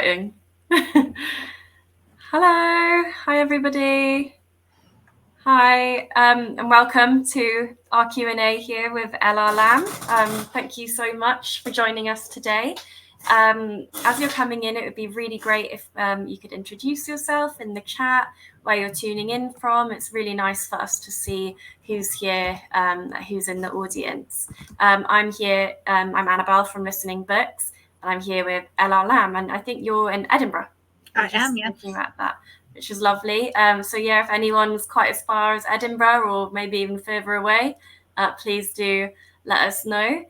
exciting. Hello. Hi, everybody. Hi, and welcome to our Q&A here with LR Lamb. Thank you so much for joining us today. As you're coming in, it would be really great if you could introduce yourself in the chat, where you're tuning in from. It's really nice for us to see who's here, who's in the audience. I'm here, I'm Annabel from Listening Books, and I'm here with LR Lamb, and I think you're in Edinburgh. I am, yes. Thinking about that, which is lovely. So yeah, if anyone's quite as far as Edinburgh or maybe even further away, please do let us know.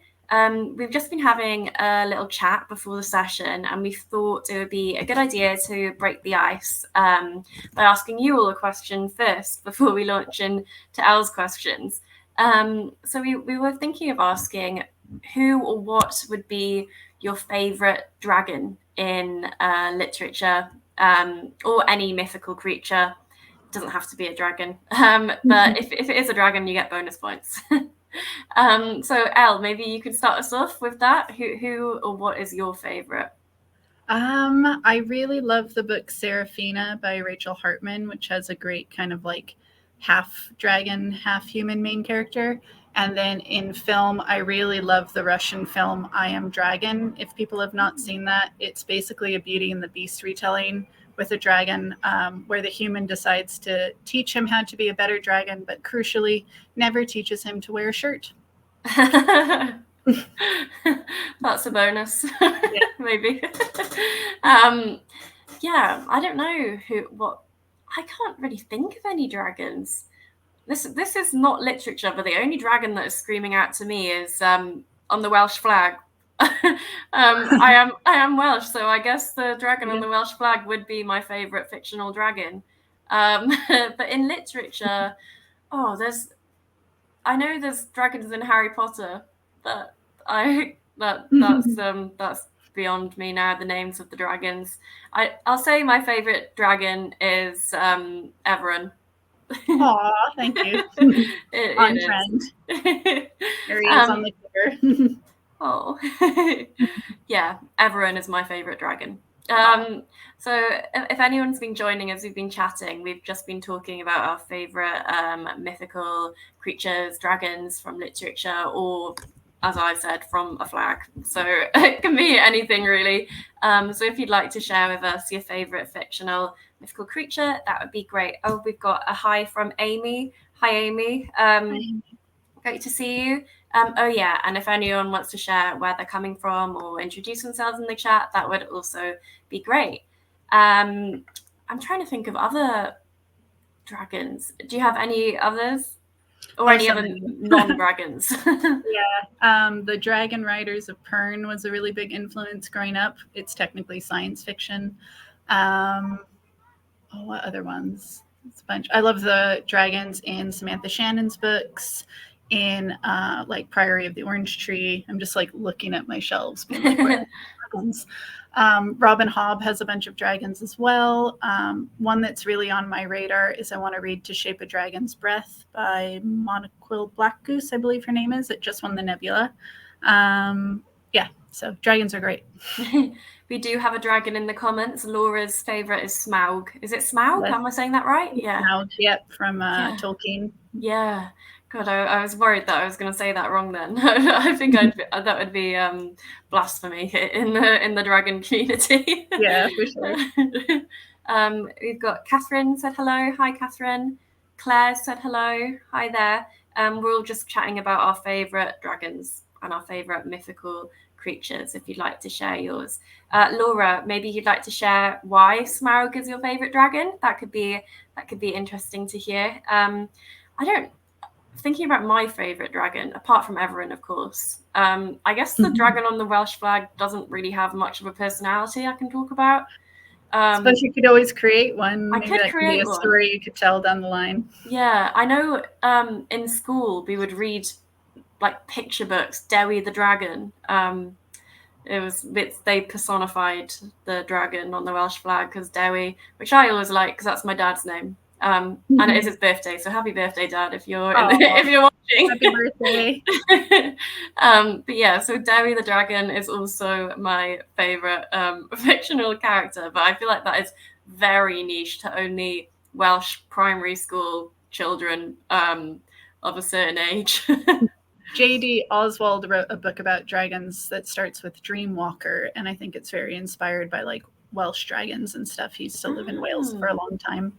We've just been having a little chat before the session, and we thought it would be a good idea to break the ice by asking you all a question first before we launch into Elle's questions. So we were thinking of asking who or what would be your favourite dragon in literature, or any mythical creature. It doesn't have to be a dragon, but if it is a dragon, you get bonus points. So Elle, maybe you could start us off with that. Who or what is your favourite? I really love the book Seraphina by Rachel Hartman, which has a great kind of like half dragon, half human main character. And then in film, I really love the Russian film I Am Dragon. If people have not seen that, it's basically a Beauty and the Beast retelling with a dragon, where the human decides to teach him how to be a better dragon, but crucially never teaches him to wear a shirt. That's a bonus. Yeah. Maybe. Yeah, I don't know what. I can't really think of any dragons. This is not literature, but the only dragon that is screaming out to me is on the Welsh flag. I am Welsh, so I guess the dragon on the Welsh flag would be my favourite fictional dragon. But in literature, I know there's dragons in Harry Potter, but that's beyond me now. The names of the dragons. I'll say my favourite dragon is Everon. Aw, thank you. On trend. There he is on the cover. Oh, yeah, Everon is my favourite dragon. So if anyone's been joining as we've been chatting, we've just been talking about our favourite mythical creatures, dragons from literature, or as I said, from a flag. So it can be anything really. So if you'd like to share with us your favourite fictional mythical creature, that would be great. Oh, we've got a hi from Amy. Hi, Amy. Great to see you. Oh yeah, and if anyone wants to share where they're coming from or introduce themselves in the chat, that would also be great. I'm trying to think of other dragons. Do you have any others? Or any other non-dragons? Yeah, the Dragon Riders of Pern was a really big influence growing up. It's technically science fiction. What other ones? It's a bunch. I love the dragons in Samantha Shannon's books, in like Priory of the Orange Tree. I'm just like looking at my shelves, being like, where are the dragons? Robin Hobb has a bunch of dragons as well. One that's really on my radar is I want to read To Shape a Dragon's Breath by Monoquill Blackgoose, I believe her name is. It just won the Nebula. Yeah, so dragons are great. We do have a dragon in the comments. Laura's favourite is Smaug. Is it Smaug? Yes. Am I saying that right? Yeah. Smaug, yep, from Tolkien. Yeah. God, I was worried that I was going to say that wrong then. I think that would be blasphemy in the dragon community. Yeah, for sure. We've got Catherine said hello. Hi, Catherine. Claire said hello. Hi there. We're all just chatting about our favourite dragons and our favourite mythical creatures, if you'd like to share yours. Laura, maybe you'd like to share why Smaug is your favourite dragon. That could be interesting to hear. Thinking about my favourite dragon, apart from Everon, of course, I guess the dragon on the Welsh flag doesn't really have much of a personality I can talk about. I suppose you could always create one. I could create a story you could tell down the line. Yeah, I know in school we would read like picture books, Dewi the dragon. They personified the dragon on the Welsh flag as Dewi, which I always like because that's my dad's name. And it is his birthday, so happy birthday, Dad, if you're Aw, if you're watching. happy birthday. But yeah, so Derry the Dragon is also my favorite fictional character, but I feel like that is very niche to only Welsh primary school children of a certain age. J.D. Oswald wrote a book about dragons that starts with Dreamwalker, and I think it's very inspired by like Welsh dragons and stuff. He used to live in Wales for a long time.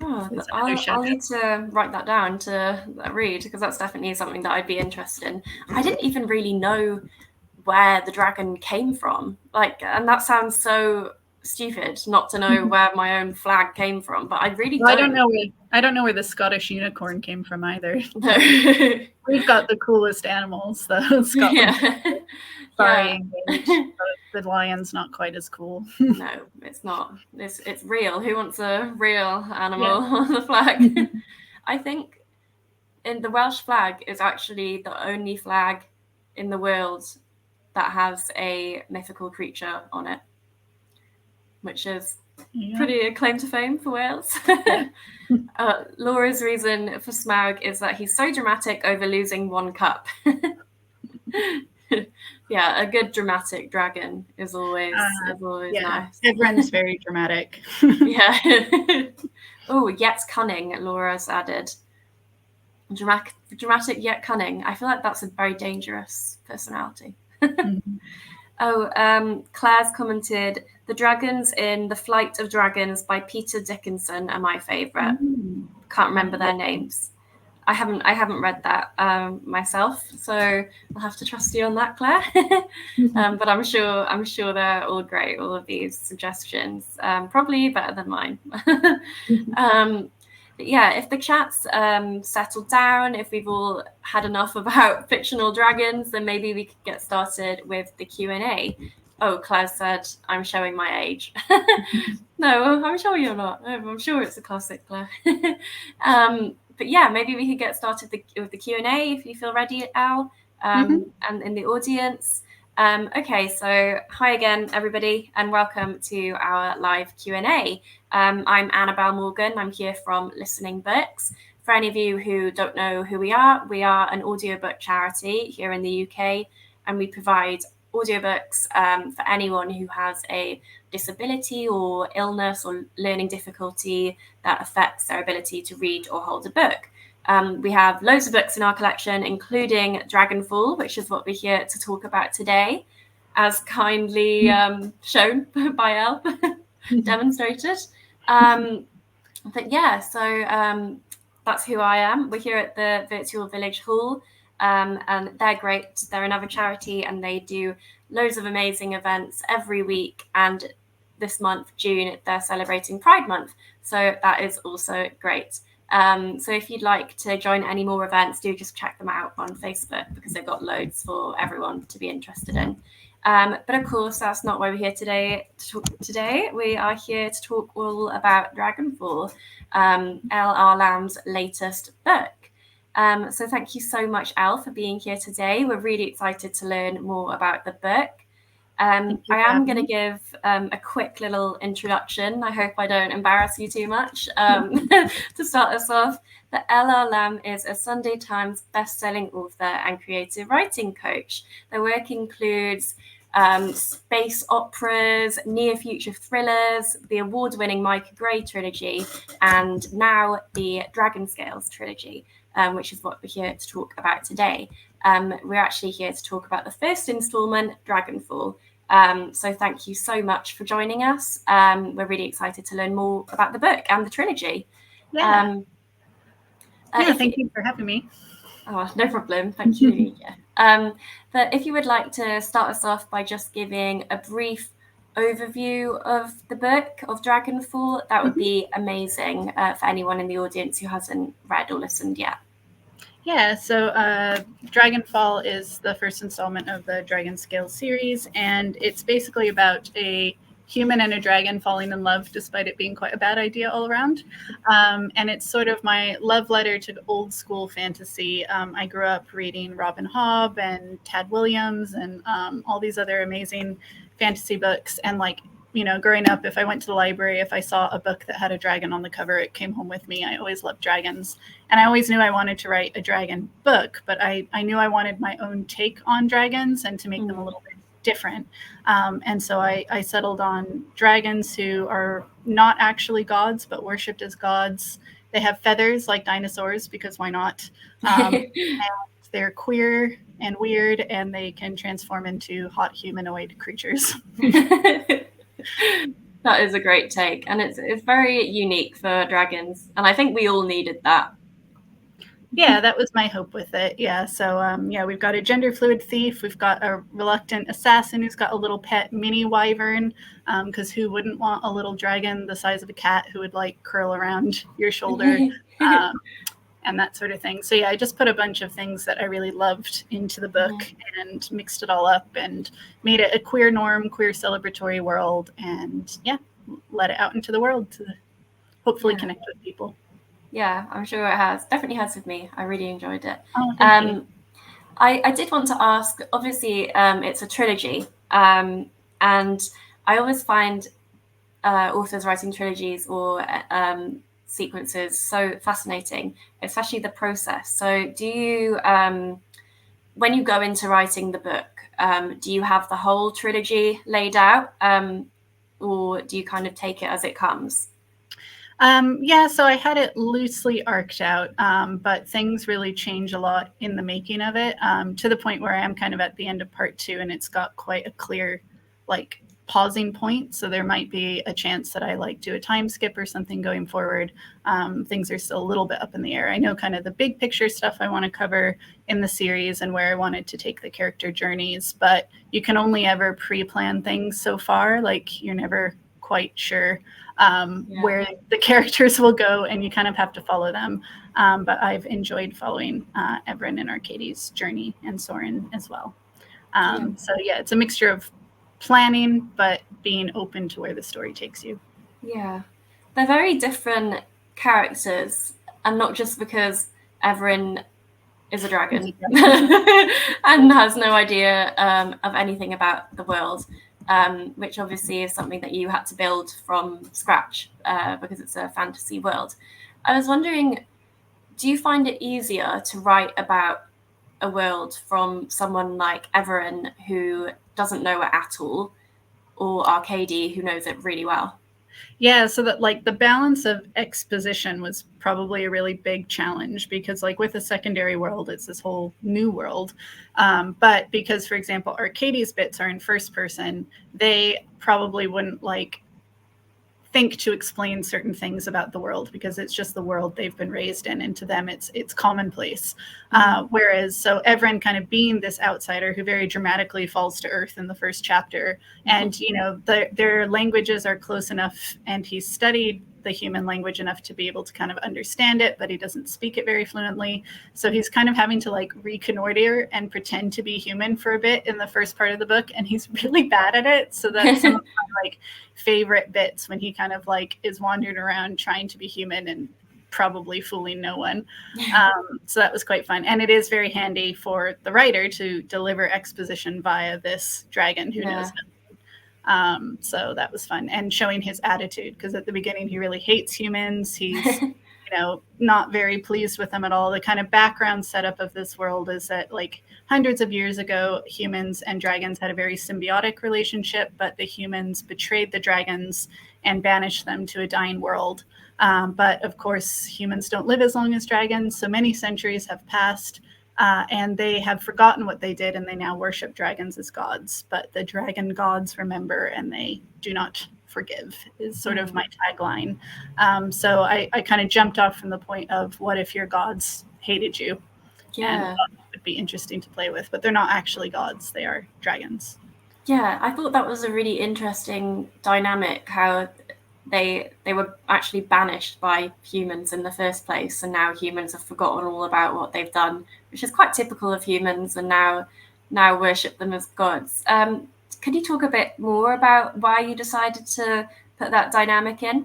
Oh, So I'll need to write that down to read, because that's definitely something that I'd be interested in. I didn't even really know where the dragon came from. Like, and that sounds so stupid not to know where my own flag came from, but I really well, don't. I don't know where the Scottish unicorn came from either. No. We've got the coolest animals, the Scotland. Yeah. Sorry, Yeah. the lion's not quite as cool. No, it's not. It's real. Who wants a real animal on the flag? I think in the Welsh flag is actually the only flag in the world that has a mythical creature on it, which is pretty a claim to fame for Wales. Laura's reason for Smaug is that he's so dramatic over losing one cup. Yeah, a good dramatic dragon is always nice. Everyone's very dramatic. Yeah. Oh, yet cunning, Laura's added. Dramatic yet cunning. I feel like that's a very dangerous personality. Oh, Claire's commented, the dragons in The Flight of Dragons by Peter Dickinson are my favourite. Can't remember their names. I haven't read that myself, so I'll have to trust you on that, Claire. But I'm sure they're all great. All of these suggestions, probably better than mine. But yeah, if the chat's settled down, if we've all had enough about fictional dragons, then maybe we could get started with the Q&A. Oh, Claire said, I'm showing my age. No, I'm sure you're not. I'm sure it's a classic, Claire. But yeah, maybe we could get started with the Q&A if you feel ready, Al, and in the audience. Okay, so hi again, everybody, and welcome to our live Q&A. I'm Annabel Morgan. I'm here from Listening Books. For any of you who don't know who we are an audiobook charity here in the UK, and we provide audiobooks for anyone who has a disability or illness or learning difficulty that affects their ability to read or hold a book. We have loads of books in our collection, including Dragonfall, which is what we're here to talk about today, as kindly shown by Elle, demonstrated. But yeah, so that's who I am. We're here at the Virtual Village Hall, and they're great. They're another charity, and they do loads of amazing events every week. And this month, June, they're celebrating Pride Month. So that is also great. So if you'd like to join any more events, do just check them out on Facebook, because they've got loads for everyone to be interested in. But of course, that's not why we're here today. We are here to talk all about Dragonfall, L.R. Lamb's latest book. So thank you so much, Elle, for being here today. We're really excited to learn more about the book. I am going to give a quick little introduction. I hope I don't embarrass you too much. To start us off, the L.R. Lamb is a Sunday Times best-selling author and creative writing coach. Their work includes space operas, near-future thrillers, the award-winning Micah Gray trilogy, and now the Dragon Scales trilogy, which is what we're here to talk about today. We're actually here to talk about the first installment, Dragonfall. So thank you so much for joining us. We're really excited to learn more about the book and the trilogy. Thank you for having me. Oh, no problem. Thank you. But if you would like to start us off by just giving a brief overview of the book of Dragonfall, that would be amazing for anyone in the audience who hasn't read or listened yet. Yeah, so Dragonfall is the first installment of the Dragon Scales series, and it's basically about a human and a dragon falling in love, despite it being quite a bad idea all around. And it's sort of my love letter to old school fantasy. I grew up reading Robin Hobb and Tad Williams and all these other amazing fantasy books, and like growing up, if I went to the library, if I saw a book that had a dragon on the cover, it came home with me. I always loved dragons. And I always knew I wanted to write a dragon book, but I knew I wanted my own take on dragons and to make them a little bit different. And so I settled on dragons who are not actually gods, but worshipped as gods. They have feathers like dinosaurs, because why not? And they're queer and weird, and they can transform into hot humanoid creatures. That is a great take, and it's very unique for dragons, and I think we all needed that. Yeah, that was my hope with it. Yeah, so we've got a gender fluid thief, we've got a reluctant assassin who's got a little pet mini wyvern, because who wouldn't want a little dragon the size of a cat who would like curl around your shoulder, and that sort of thing. So yeah, I just put a bunch of things that I really loved into the book and mixed it all up and made it a queer norm, queer celebratory world, and let it out into the world to hopefully connect with people. Yeah, I'm sure it has. Definitely has with me. I really enjoyed it. Oh, thank you. I did want to ask, obviously, it's a trilogy, and I always find authors writing trilogies or sequences so fascinating, especially the process. So do you, when you go into writing the book, do you have the whole trilogy laid out, or do you kind of take it as it comes? So I had it loosely arced out, but things really change a lot in the making of it, to the point where I am kind of at the end of part 2, and it's got quite a clear, like, pausing point. So there might be a chance that I do a time skip or something going forward. Things are still a little bit up in the air. I know kind of the big picture stuff I want to cover in the series and where I wanted to take the character journeys, but you can only ever pre-plan things so far. Like, you're never quite sure where the characters will go, and you kind of have to follow them. But I've enjoyed following Everin and Arcadie's journey, and Soren as well. So yeah, it's a mixture of planning, but being open to where the story takes you. Yeah, they're very different characters, and not just because Everin is a dragon and has no idea of anything about the world. Which obviously is something that you had to build from scratch because it's a fantasy world. I was wondering, do you find it easier to write about a world from someone like Everin, who doesn't know it at all, or Arcadie, who knows it really well? Yeah, so that the balance of exposition was probably a really big challenge, because with a secondary world, it's this whole new world. But because, for example, Arcadie's bits are in first person, they probably wouldn't think to explain certain things about the world, because it's just the world they've been raised in, and to them it's commonplace. Whereas, so Everin kind of being this outsider who very dramatically falls to earth in the first chapter, and their languages are close enough, and he's studied the human language enough to be able to kind of understand it, but he doesn't speak it very fluently. So he's kind of having to reconnoiter and pretend to be human for a bit in the first part of the book, and he's really bad at it. So that's some of my favorite bits, when he kind of is wandering around trying to be human and probably fooling no one. So that was quite fun, and it is very handy for the writer to deliver exposition via this dragon who knows nothing. So that was fun, and showing his attitude, because at the beginning he really hates humans. He's not very pleased with them at all. The kind of background setup of this world is that hundreds of years ago, humans and dragons had a very symbiotic relationship, but the humans betrayed the dragons and banished them to a dying world. But of course, humans don't live as long as dragons, so many centuries have passed. And they have forgotten what they did, and they now worship dragons as gods. But the dragon gods remember, and they do not forgive, is sort of my tagline. So I kind of jumped off from the point of, what if your gods hated you? And it would be interesting to play with, but they're not actually gods. They are dragons. Yeah, I thought that was a really interesting dynamic, how they were actually banished by humans in the first place, and now humans have forgotten all about what they've done, which is quite typical of humans, and now worship them as gods. Could you talk a bit more about why you decided to put that dynamic in?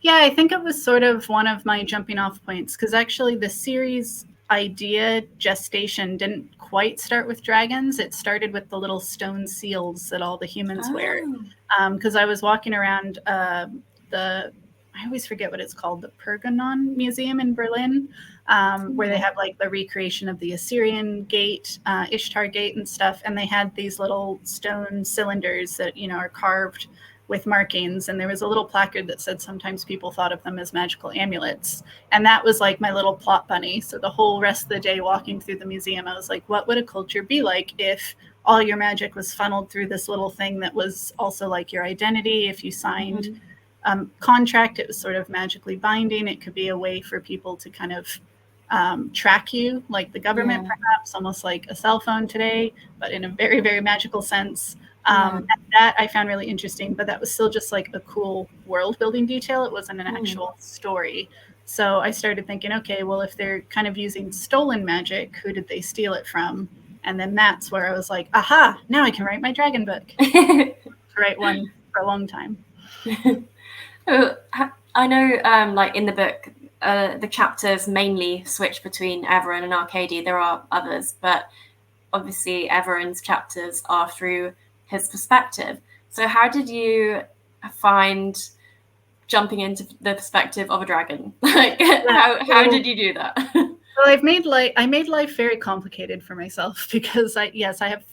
Yeah, I think it was sort of one of my jumping off points, because actually the series idea gestation didn't quite start with dragons. It started with the little stone seals that all the humans wear. because I was walking around I always forget what it's called, the Pergamon Museum in Berlin, where they have like the recreation of the Assyrian Gate, Ishtar Gate and stuff. And they had these little stone cylinders that, are carved with markings. And there was a little placard that said sometimes people thought of them as magical amulets. And that was like my little plot bunny. So the whole rest of the day walking through the museum, I was like, what would a culture be like if all your magic was funneled through this little thing that was also like your identity? If you signed contract, it was sort of magically binding. It could be a way for people to kind of track you, like the government, perhaps, almost like a cell phone today, but in a very, very magical sense. And that I found really interesting, but that was still just like a cool world building detail. It wasn't an actual story. So I started thinking, okay, well, if they're kind of using stolen magic, who did they steal it from? And then that's where I was like, aha, now I can write my dragon book. Write one for a long time. I know, like in the book, the chapters mainly switch between Everon and Arcady. There are others, but obviously Everon's chapters are through his perspective. So how did you find jumping into the perspective of a dragon? Like, how did you do that? Well, I made life very complicated for myself because I have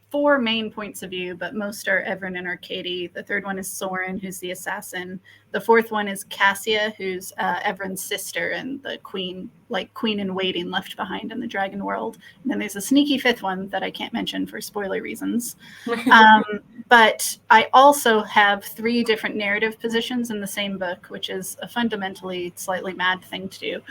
4 main points of view, but most are Everon and Arcady. The third one is Soren, who's the assassin. The fourth one is Cassia, who's Everon's sister and the queen in waiting left behind in the dragon world. And then there's a sneaky 5th one that I can't mention for spoiler reasons. But I also have 3 different narrative positions in the same book, which is a fundamentally slightly mad thing to do.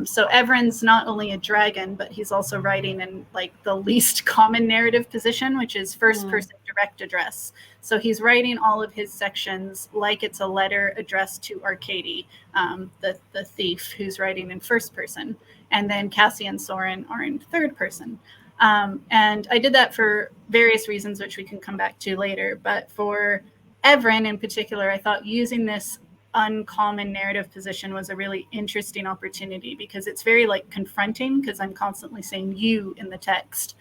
So Everon's not only a dragon, but he's also writing in like the least common narrative position, which is first person direct address. So he's writing all of his sections like it's a letter addressed to Arcady, the thief, who's writing in first person. And then Cassie and Soren are in third person. And I did that for various reasons, which we can come back to later. But for Everon in particular, I thought using this uncommon narrative position was a really interesting opportunity because it's very like confronting because I'm constantly saying you in the text.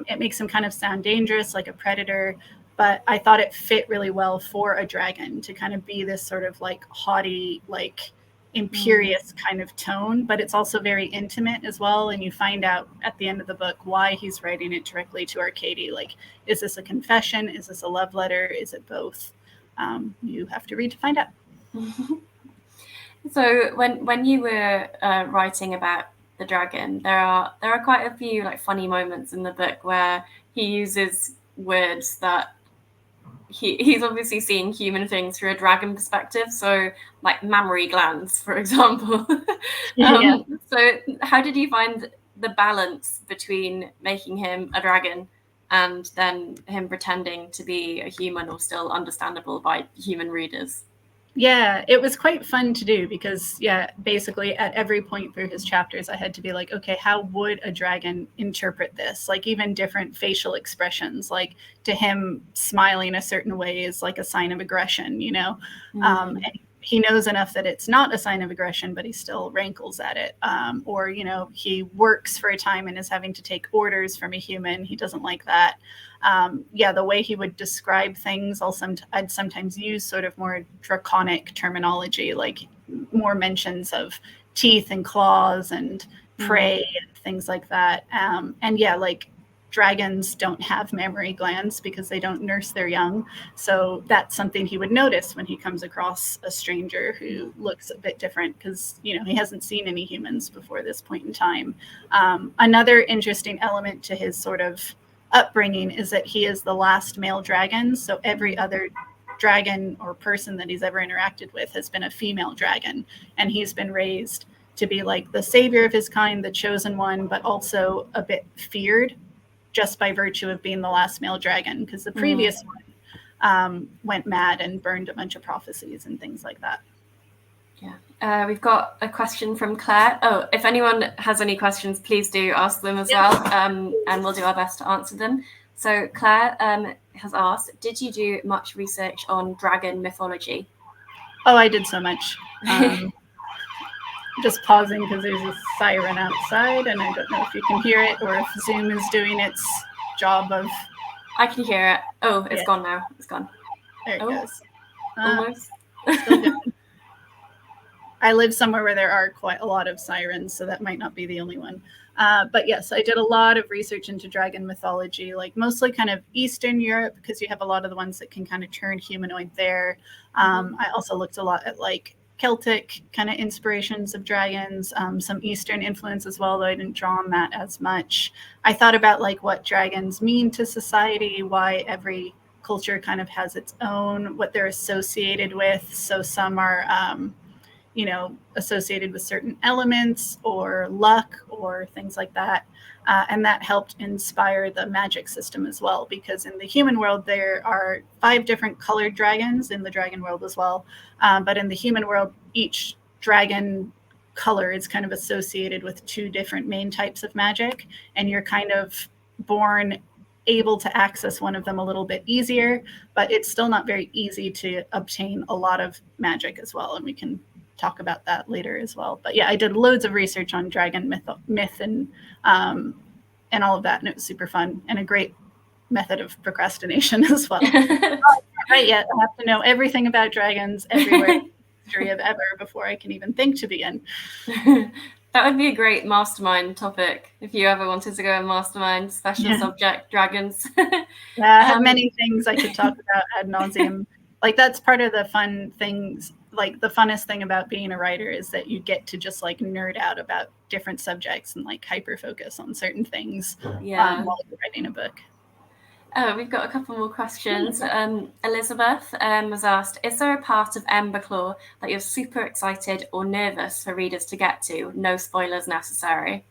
It makes him kind of sound dangerous, like a predator. But I thought it fit really well for a dragon to kind of be this sort of like haughty, like imperious kind of tone, but it's also very intimate as well. And you find out at the end of the book why he's writing it directly to Arcady. Like, is this a confession? Is this a love letter? Is it both? You have to read to find out. So when you were writing about the dragon, there are quite a few like funny moments in the book where he uses words that he's obviously seeing human things through a dragon perspective. So like mammary glands, for example. So how did you find the balance between making him a dragon and then him pretending to be a human or still understandable by human readers? Yeah, it was quite fun to do because, basically at every point through his chapters, I had to be like, okay, how would a dragon interpret this? Like even different facial expressions, like to him smiling a certain way is like a sign of aggression, and he knows enough that it's not a sign of aggression, but he still rankles at it. Or, he works for a time and is having to take orders from a human. He doesn't like that. The way he would describe things, I'd sometimes use sort of more draconic terminology, like more mentions of teeth and claws and prey and things like that. Like dragons don't have mammary glands because they don't nurse their young. So that's something he would notice when he comes across a stranger who looks a bit different because, he hasn't seen any humans before this point in time. Another interesting element to his sort of upbringing is that he is the last male dragon. So every other dragon or person that he's ever interacted with has been a female dragon. And he's been raised to be like the savior of his kind, the chosen one, but also a bit feared just by virtue of being the last male dragon, because the previous one went mad and burned a bunch of prophecies and things like that. Yeah. We've got a question from Claire. Oh, if anyone has any questions, please do ask them as well, and we'll do our best to answer them. So Claire has asked, did you do much research on dragon mythology? Oh, I did so much. Just pausing because there's a siren outside and I don't know if you can hear it or if Zoom is doing its job of... I can hear it. Oh, it's gone now. It's gone. There it goes. Almost. Still good. I live somewhere where there are quite a lot of sirens, so that might not be the only one. But yes, I did a lot of research into dragon mythology, like mostly kind of Eastern Europe, because you have a lot of the ones that can kind of turn humanoid there. I also looked a lot at like Celtic kind of inspirations of dragons, some Eastern influence as well, though I didn't draw on that as much. I thought about like what dragons mean to society, why every culture kind of has its own, what they're associated with. So some are associated with certain elements or luck or things like that. And that helped inspire the magic system as well, because in the human world, there are 5 different colored dragons in the dragon world as well. But in the human world, each dragon color is kind of associated with 2 different main types of magic. And you're kind of born able to access one of them a little bit easier, but it's still not very easy to obtain a lot of magic as well. And we can talk about that later as well. But yeah, I did loads of research on dragon myth and all of that, and it was super fun and a great method of procrastination as well. Right yet, I have to know everything about dragons everywhere, history of ever, before I can even think to begin. That would be a great mastermind topic if you ever wanted to go and mastermind special subject dragons. Yeah, I have many things I could talk about ad nauseum. Like that's part of the fun things. Like the funnest thing about being a writer is that you get to just like nerd out about different subjects and like hyper focus on certain things while you're writing a book. Oh, we've got a couple more questions. Elizabeth was asked, is there a part of Emberclaw that you're super excited or nervous for readers to get to? No spoilers necessary.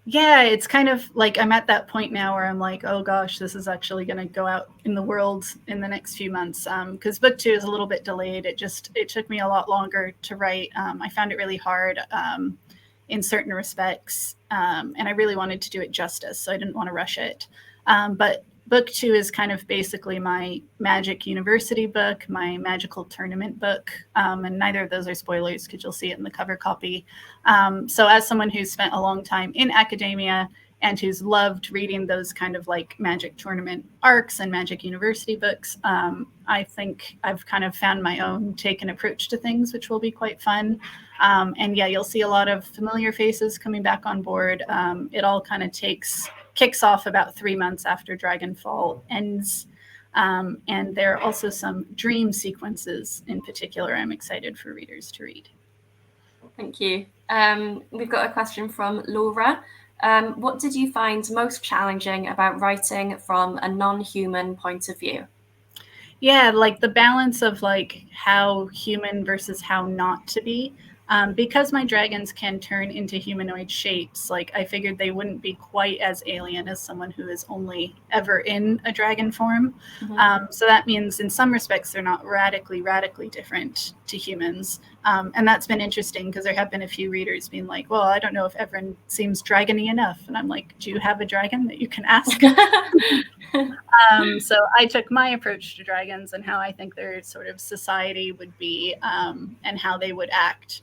Yeah, it's kind of like I'm at that point now where I'm like, oh gosh, this is actually going to go out in the world in the next few months. Because book 2 is a little bit delayed. It took me a lot longer to write. I found it really hard in certain respects. And I really wanted to do it justice, so I didn't want to rush it. But book 2 is kind of basically my magic university book, my magical tournament book. And neither of those are spoilers because you'll see it in the cover copy. So as someone who's spent a long time in academia and who's loved reading those kind of like magic tournament arcs and magic university books, I think I've kind of found my own take and approach to things, which will be quite fun. And yeah, you'll see a lot of familiar faces coming back on board. It all kind of kicks off about 3 months after Dragonfall ends. And there are also some dream sequences in particular I'm excited for readers to read. Thank you. We've got a question from Laura. What did you find most challenging about writing from a non-human point of view? Yeah, like the balance of like how human versus how not to be. Because my dragons can turn into humanoid shapes, like I figured they wouldn't be quite as alien as someone who is only ever in a dragon form. So that means in some respects they're not radically different to humans. And that's been interesting because there have been a few readers being like, well, I don't know if Everin seems dragony enough. And I'm like, do you have a dragon that you can ask? So I took my approach to dragons and how I think their sort of society would be and how they would act.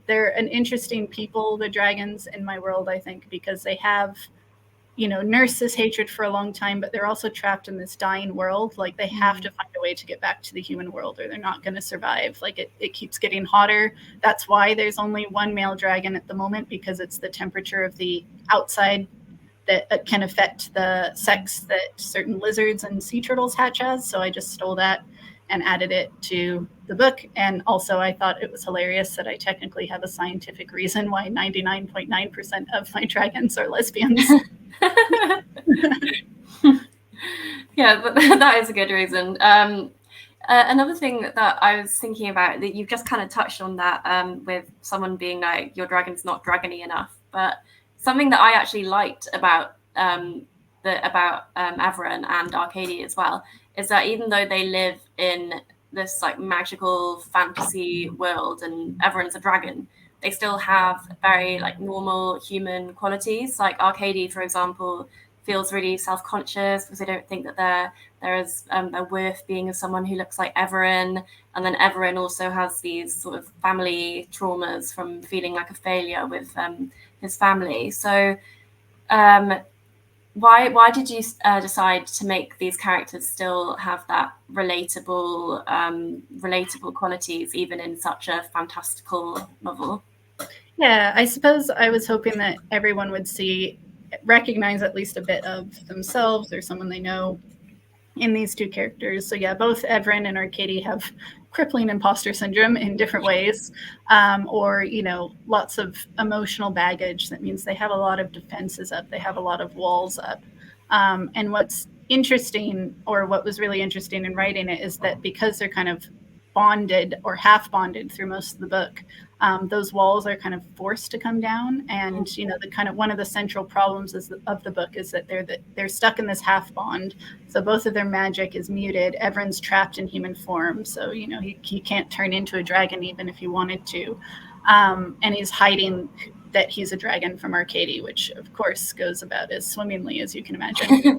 They're an interesting people, the dragons in my world, I think, because they have, nursed this hatred for a long time, but they're also trapped in this dying world. Like they have to find a way to get back to the human world or they're not going to survive. Like it keeps getting hotter. That's why there's only one male dragon at the moment, because it's the temperature of the outside that can affect the sex that certain lizards and sea turtles hatch as. So I just stole that and added it to the book. And also I thought it was hilarious that I technically have a scientific reason why 99.9% of my dragons are lesbians. Yeah, but that is a good reason. Another thing that I was thinking about, that you've just kind of touched on that with someone being like, your dragon's not dragony enough, but something that I actually liked about Averin and Arcadia as well is that even though they live in this like magical fantasy world and Averin's a dragon, they still have very like normal human qualities. Like Arcadia, for example, feels really self-conscious because they don't think that there is a worth being of someone who looks like Everin. And then Everin also has these sort of family traumas from feeling like a failure with his family. So why did you decide to make these characters still have that relatable qualities even in such a fantastical novel? Yeah, I suppose I was hoping that everyone would recognize at least a bit of themselves or someone they know in these two characters. So yeah, both Evren and Arcady have crippling imposter syndrome in different ways, or lots of emotional baggage. That means they have a lot of defenses up, they have a lot of walls up. And what's interesting, or what was really interesting in writing it, is that because they're kind of bonded or half bonded through most of the book, those walls are kind of forced to come down. And the kind of one of the central problems of the book is that they're stuck in this half bond. So both of their magic is muted. Evren's trapped in human form, so he can't turn into a dragon even if he wanted to, and he's hiding that he's a dragon from Arcady, which of course goes about as swimmingly as you can imagine.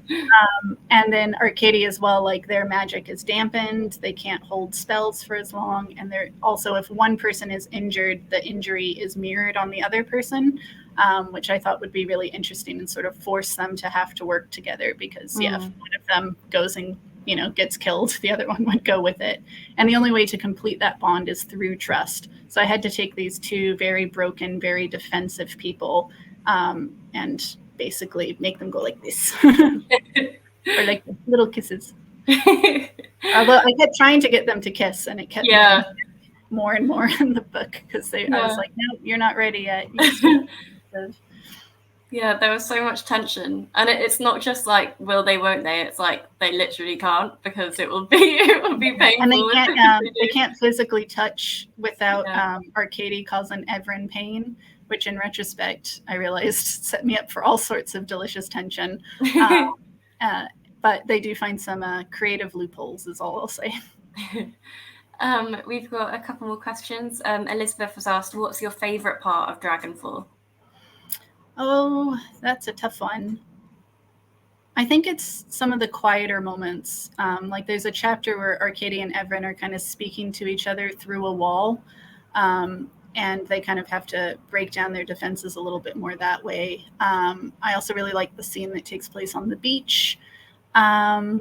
And then Arcady as well, like their magic is dampened, they can't hold spells for as long, and they're also, if one person is injured, the injury is mirrored on the other person, which I thought would be really interesting and sort of force them to have to work together, because if one of them goes and gets killed, the other one would go with it. And the only way to complete that bond is through trust. So I had to take these two very broken, very defensive people, and basically make them go like this. Or like little kisses. Although I kept trying to get them to kiss, and it kept moving more and more in the book, because I was like, no, you're not ready yet. Yeah, there was so much tension, and it's not just like will they, won't they? It's like they literally can't, because it will be painful. And they can't physically touch without Arcady causing Evren pain, which in retrospect I realized set me up for all sorts of delicious tension. But they do find some creative loopholes, is all I'll say. We've got a couple more questions. Elizabeth was asked, what's your favorite part of Dragonfall? Oh, that's a tough one. I think it's some of the quieter moments. Like there's a chapter where Arcady and Evren are kind of speaking to each other through a wall, and they kind of have to break down their defenses a little bit more that way. I also really like the scene that takes place on the beach. I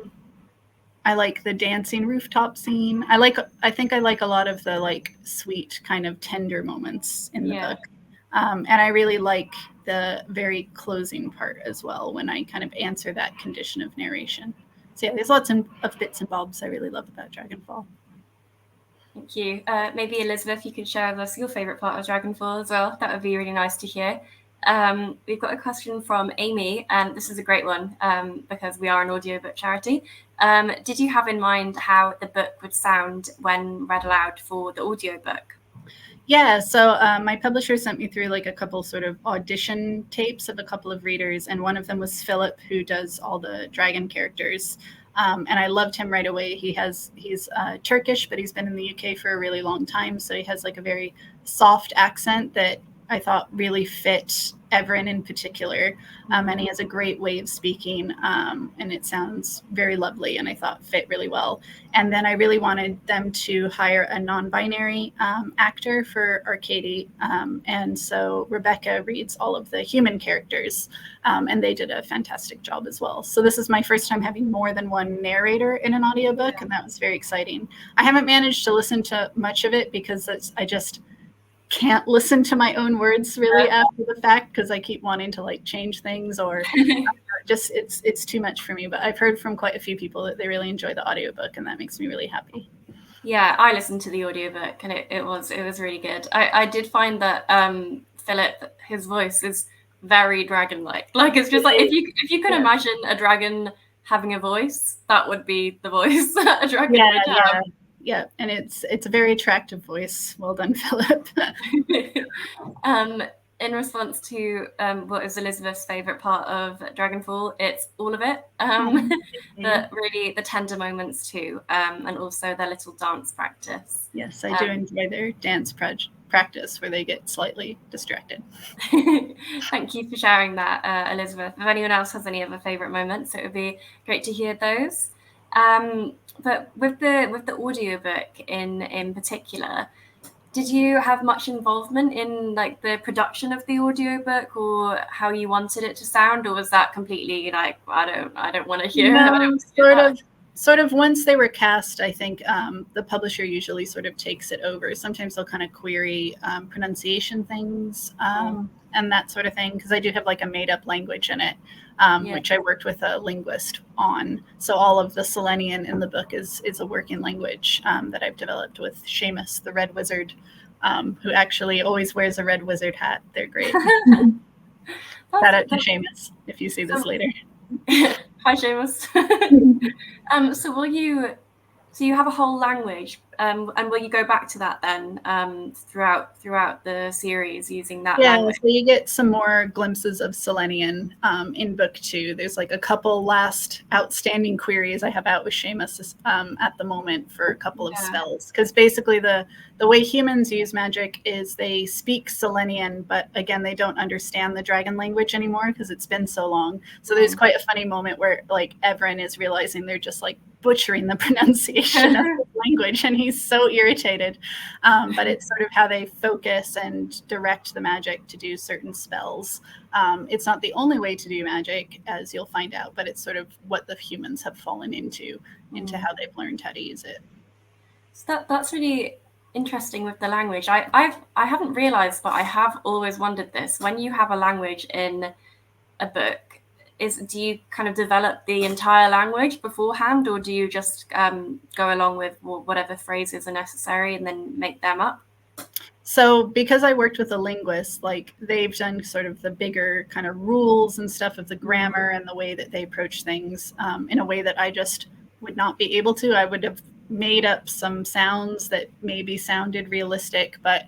like the dancing rooftop scene. I think I like a lot of the like sweet kind of tender moments in the book. And I really like the very closing part as well, when I kind of answer that condition of narration. So yeah, there's lots of bits and bobs I really love about Dragonfall. Thank you. Maybe Elizabeth, you could share with us your favorite part of Dragonfall as well. That would be really nice to hear. We've got a question from Amy, and this is a great one, because we are an audiobook charity. Did you have in mind how the book would sound when read aloud for the audiobook? Yeah, so my publisher sent me through like a couple sort of audition tapes of a couple of readers, and one of them was Philip, who does all the dragon characters. And I loved him right away. He's Turkish, but he's been in the UK for a really long time, so he has like a very soft accent that I thought really fit Evren in particular, and he has a great way of speaking, and it sounds very lovely, and I thought fit really well. And then I really wanted them to hire a non-binary actor for Arcady, and so Rebecca reads all of the human characters, and they did a fantastic job as well. So this is my first time having more than one narrator in an audiobook, and that was very exciting. I haven't managed to listen to much of it because I just can't listen to my own words really after the fact, because I keep wanting to like change things, or just it's too much for me. But I've heard from quite a few people that they really enjoy the audiobook, and that makes me really happy. Yeah, I listened to the audiobook, and it was really good. I did find that Philip, his voice is very dragon-like. Like it's just like if you could imagine a dragon having a voice, that would be the voice a dragon would have. Yeah, and it's a very attractive voice. Well done, Philip. In response to what is Elizabeth's favorite part of Dragonfall, it's all of it. The tender moments too, and also their little dance practice. Yes, I do enjoy their dance practice where they get slightly distracted. Thank you for sharing that, Elizabeth. If anyone else has any other favorite moments, it would be great to hear those. But with the audiobook in particular, Did you have much involvement in like the production of the audiobook or how you wanted it to sound, or was that completely like I don't want to hear No, sort of once they were cast, I think the publisher usually sort of takes it over. Sometimes they'll kind of query pronunciation things and that sort of thing, because I do have like a made up language in it, which I worked with a linguist on. So all of the Selenian in the book is a working language that I've developed with Seamus, the red wizard, who actually always wears a red wizard hat. They're great. Shout out to Seamus if you see this later. Hi, Seamus. So you have a whole language, and will you go back to that then throughout the series using that language? So you get some more glimpses of Selenian in book 2. There's like a couple last outstanding queries I have out with Seamus at the moment for a couple of spells, because basically the way humans use magic is they speak Selenian, but again they don't understand the dragon language anymore because it's been so long. So there's quite a funny moment where like Everin is realizing they're just like butchering the pronunciation of the language, and he's so irritated. But it's sort of how they focus and direct the magic to do certain spells. It's not the only way to do magic, as you'll find out, but it's sort of what the humans have fallen into how they've learned how to use it. So that's really interesting with the language. I haven't realized, but I have always wondered this. When you have a language in a book, do you kind of develop the entire language beforehand, or do you just go along with whatever phrases are necessary and then make them up? So because I worked with a linguist, like they've done sort of the bigger kind of rules and stuff of the grammar and the way that they approach things in a way that I just would not be able to. I would have made up some sounds that maybe sounded realistic, but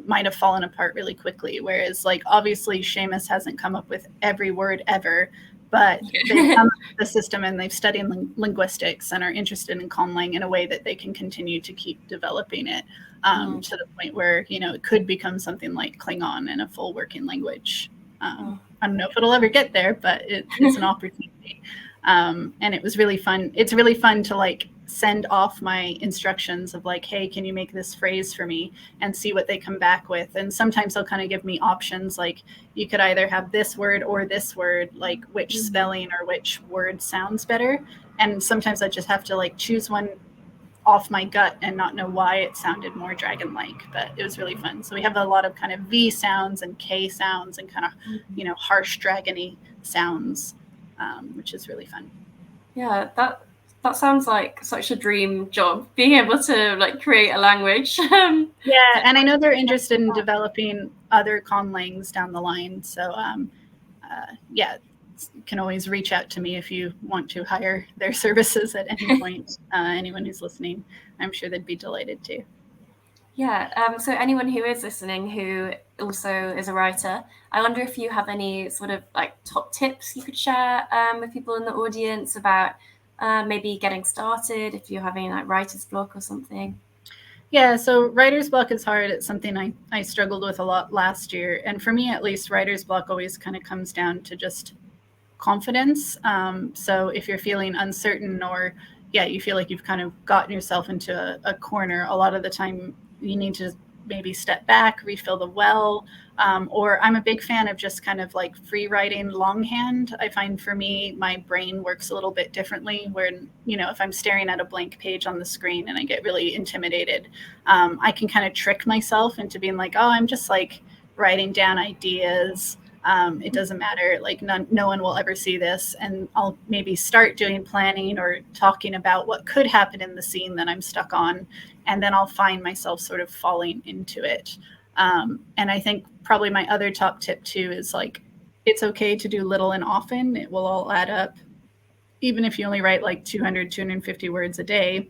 might have fallen apart really quickly. Whereas like obviously Seamus hasn't come up with every word ever, but they've come up with the system and they've studied linguistics and are interested in conlang in a way that they can continue to keep developing it to the point where, you know, it could become something like Klingon and a full working language. I don't know if it'll ever get there, but it's an opportunity. And it was really fun. It's really fun to like send off my instructions of like, hey, can you make this phrase for me, and see what they come back with. And sometimes they'll kind of give me options, like you could either have this word or this word, like which spelling or which word sounds better. And sometimes I just have to like choose one off my gut and not know why it sounded more dragon-like, but it was really fun. So we have a lot of kind of V sounds and K sounds and kind of, you know, harsh dragony sounds, which is really fun. Yeah, that sounds like such a dream job, being able to like create a language. Yeah, and I know they're interested in developing other conlangs down the line. So yeah, you can always reach out to me if you want to hire their services at any point. Anyone who's listening, I'm sure they'd be delighted to. Yeah, so anyone who is listening who also is a writer, I wonder if you have any sort of like top tips you could share with people in the audience about maybe getting started if you're having like writer's block or something. Yeah, so writer's block is hard. It's something I struggled with a lot last year. And for me, at least, writer's block always kind of comes down to just confidence. So if you're feeling uncertain, or you feel like you've kind of gotten yourself into a corner, a lot of the time you need to maybe step back, refill the well. Or I'm a big fan of just kind of like free writing longhand. I find for me, my brain works a little bit differently when, you know, if I'm staring at a blank page on the screen and I get really intimidated, I can kind of trick myself into being like, oh, I'm just like writing down ideas. It doesn't matter, like no one will ever see this. And I'll maybe start doing planning or talking about what could happen in the scene that I'm stuck on. And then I'll find myself sort of falling into it. And I think probably my other top tip too is like, it's okay to do little and often. It will all add up. Even if you only write like 200, 250 words a day,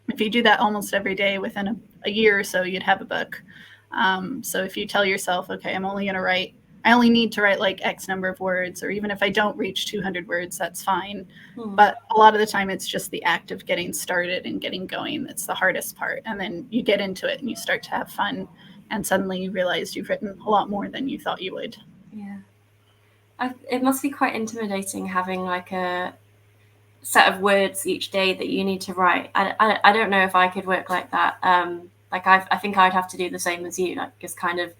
if you do that almost every day, within a year or so, you'd have a book. So if you tell yourself, okay, I only need to write like X number of words, or even if I don't reach 200 words, that's fine. But a lot of the time it's just the act of getting started and getting going that's the hardest part. And then you get into it and you start to have fun, and suddenly you realize you've written a lot more than you thought you would. Yeah. It must be quite intimidating having like a set of words each day that you need to write. I don't know if I could work like that. like I think I'd have to do the same as you, like just kind of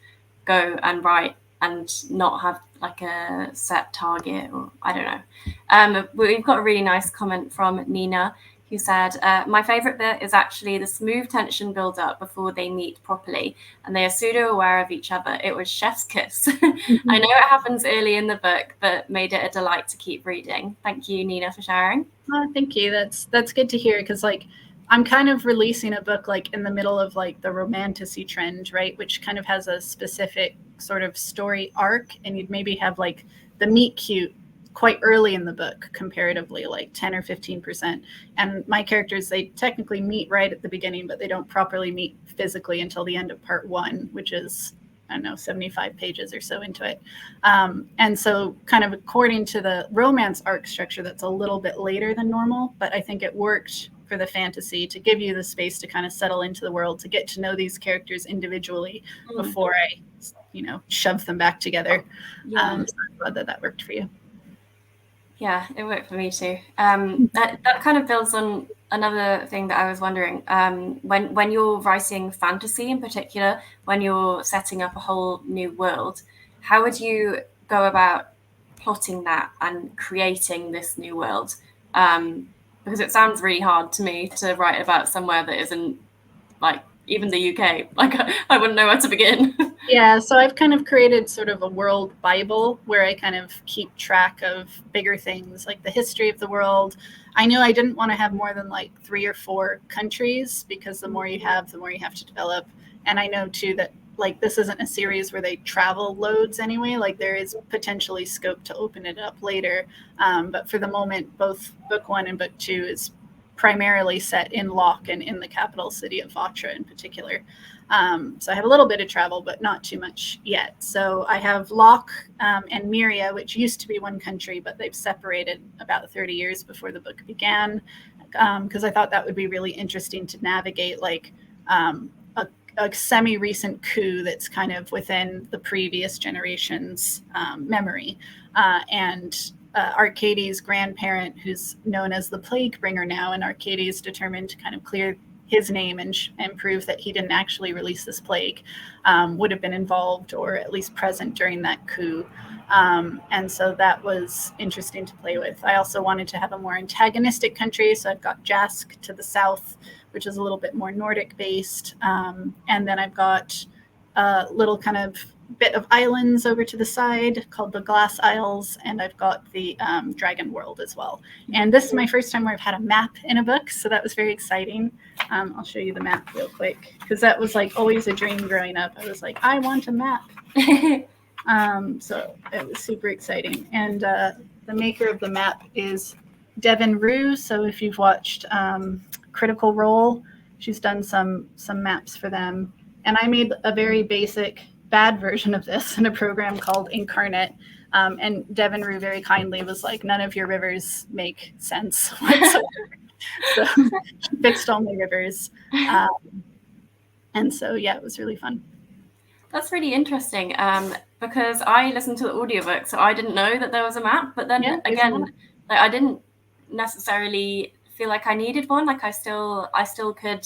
go and write and not have like a set target, or I don't know. We've got a really nice comment from Nina, who said, my favourite bit is actually the smooth tension build up before they meet properly and they are pseudo aware of each other. It was chef's kiss. I know it happens early in the book, but made it a delight to keep reading. Thank you, Nina, for sharing. Oh, thank you. That's good to hear, because like I'm kind of releasing a book like in the middle of like the romanticy trend, right? Which kind of has a specific sort of story arc, and you'd maybe have like the meet cute quite early in the book, comparatively, like 10 or 15%. And my characters, they technically meet right at the beginning, but they don't properly meet physically until the end of part 1, which is, I don't know, 75 pages or so into it. And so kind of according to the romance arc structure, that's a little bit later than normal, but I think it worked for the fantasy to give you the space to kind of settle into the world, to get to know these characters individually before I, shove them back together. So I'm glad that worked for you. Yeah, it worked for me too. That kind of builds on another thing that I was wondering. When you're writing fantasy in particular, when you're setting up a whole new world, how would you go about plotting that and creating this new world? Because it sounds really hard to me to write about somewhere that isn't like even the UK. Like I wouldn't know where to begin. Yeah, so I've kind of created sort of a world Bible where I kind of keep track of bigger things like the history of the world. I knew I didn't want to have more than like 3 or 4 countries, because the more you have, the more you have to develop. And I know too that like this isn't a series where they travel loads anyway. Like there is potentially scope to open it up later. But for the moment, both book 1 and book 2 is primarily set in Loch and in the capital city of Vatra in particular. So I have a little bit of travel, but not too much yet. So I have Loch and Myria, which used to be one country, but they've separated about 30 years before the book began, because I thought that would be really interesting to navigate, like a semi-recent coup that's kind of within the previous generation's memory. And Arcadie's grandparent, who's known as the Plague Bringer now, and Arcadie is determined to kind of clear his name and prove that he didn't actually release this plague, would have been involved or at least present during that coup. And so that was interesting to play with. I also wanted to have a more antagonistic country, so I've got Jask to the south, which is a little bit more Nordic based. And then I've got a little kind of bit of islands over to the side called the Glass Isles, and I've got the Dragon World as well. And this is my first time where I've had a map in a book, so that was very exciting. I'll show you the map real quick, because that was like always a dream growing up. I was like, I want a map. So it was super exciting. And the maker of the map is Devin Rue. So if you've watched Critical Role, she's done some maps for them. And I made a very basic bad version of this in a program called Incarnate. And Devin Rue very kindly was like, none of your rivers make sense whatsoever. So she fixed all my rivers. And so, yeah, it was really fun. That's really interesting, because I listened to the audiobook, so I didn't know that there was a map. But then again, like, I didn't necessarily feel like I needed one. Like I still could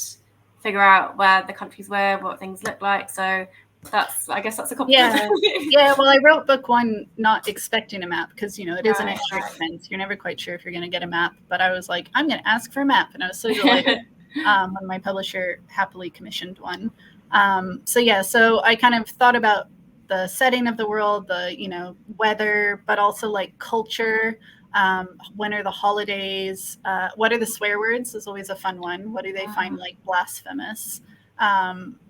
figure out where the countries were, what things look like. So I guess that's a compliment. Yeah. Well, I wrote book 1 not expecting a map, because it is an extra expense. You're never quite sure if you're going to get a map. But I was like, I'm going to ask for a map, and I was so delighted when my publisher happily commissioned one. So I kind of thought about the setting of the world, the weather, but also like culture. When are the holidays? What are the swear words? Is always a fun one. What do they find like blasphemous?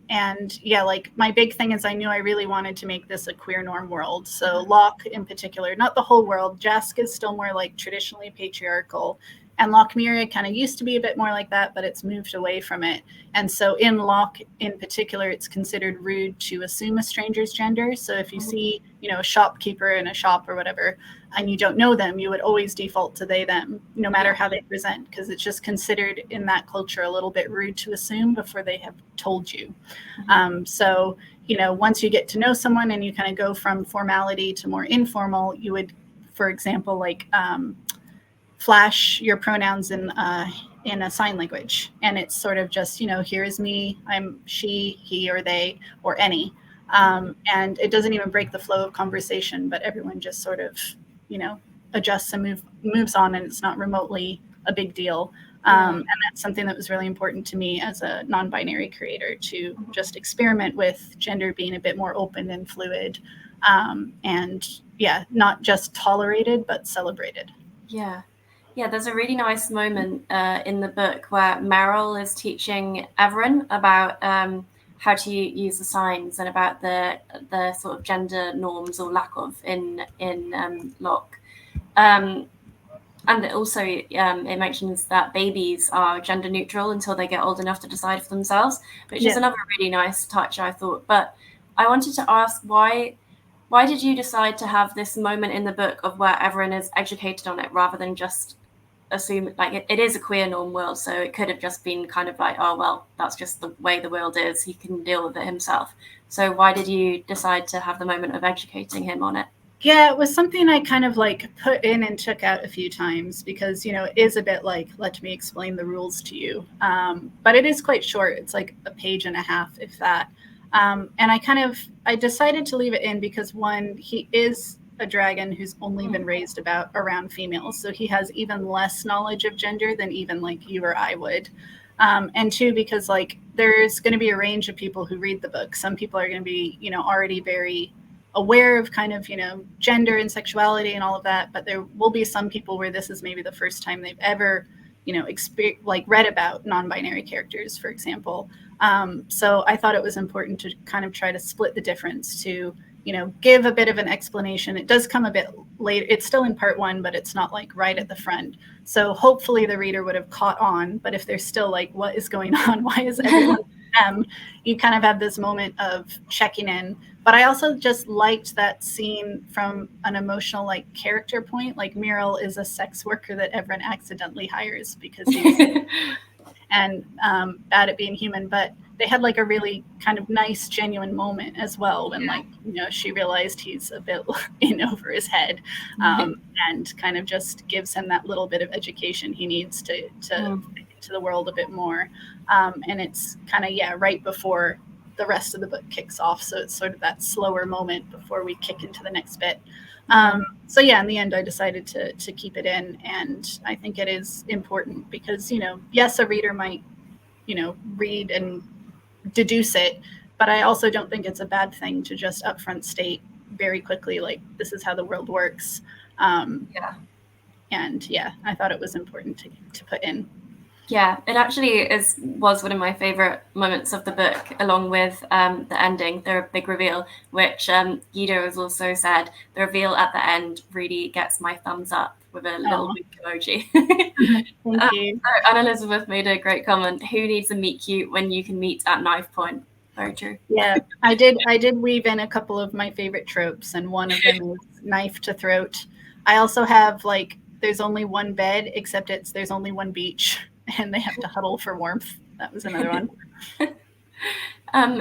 And yeah, like my big thing is I knew I really wanted to make this a queer norm world. So Loch in particular, not the whole world. Jask is still more like traditionally patriarchal. And Loch Myria kind of used to be a bit more like that, but it's moved away from it. And so in Loch in particular, it's considered rude to assume a stranger's gender. So if you see, a shopkeeper in a shop or whatever, and you don't know them, you would always default to they, them, no matter how they present, because it's just considered in that culture a little bit rude to assume before they have told you. So, once you get to know someone and you kind of go from formality to more informal, you would, for example, like, flash your pronouns in a sign language, and it's sort of just, here is me, I'm she, he, or they, or any. And it doesn't even break the flow of conversation, but everyone just sort of, adjusts and moves on, and it's not remotely a big deal. And that's something that was really important to me as a non-binary creator, to just experiment with gender being a bit more open and fluid, and not just tolerated, but celebrated. Yeah. Yeah, there's a really nice moment in the book where Meryl is teaching Everin about how to use the signs, and about the sort of gender norms, or lack of, in Locke. And also, it mentions that babies are gender neutral until they get old enough to decide for themselves, which is another really nice touch, I thought. But I wanted to ask, why did you decide to have this moment in the book of where Everin is educated on it, rather than just assume, like, it is a queer norm world, so it could have just been kind of like, oh, well, that's just the way the world is, he can deal with it himself. So why did you decide to have the moment of educating him on it? Yeah, it was something I kind of like put in and took out a few times, because, it is a bit like, let me explain the rules to you. But it is quite short. It's like a page and a half, if that. And I decided to leave it in because, one, he is a dragon who's only been raised around females. So he has even less knowledge of gender than even like you or I would. And two, because like there's going to be a range of people who read the book. Some people are going to be, already very aware of kind of, gender and sexuality and all of that. But there will be some people where this is maybe the first time they've ever, read about non-binary characters, for example. So I thought it was important to kind of try to split the difference, to, give a bit of an explanation. It does come a bit later. It's still in part one, but it's not like right at the front. So hopefully the reader would have caught on. But if they're still like, what is going on? Why is everyone you kind of have this moment of checking in. But I also just liked that scene from an emotional, like, character point. Like, Meryl is a sex worker that Everin accidentally hires because he's and bad at being human. But they had like a really kind of nice, genuine moment as well, when like, she realized he's a bit in over his head, and kind of just gives him that little bit of education he needs to fit into the world a bit more. And it's kind of, right before the rest of the book kicks off. So it's sort of that slower moment before we kick into the next bit. So in the end, I decided to keep it in. And I think it is important because, yes, a reader might, read and deduce it, but I also don't think it's a bad thing to just upfront state very quickly, like, this is how the world works. And I thought it was important to put in. Yeah, it actually was one of my favorite moments of the book, along with the ending, the big reveal, which Guido has also said, the reveal at the end really gets my thumbs up, with a little wink emoji. Thank you. Anne Elizabeth made a great comment: who needs a meet cute when you can meet at knife point? Very true. Yeah, I did weave in a couple of my favorite tropes, and one of them is knife to throat. I also have, like, there's only one bed, except there's only one beach, and they have to huddle for warmth. That was another one.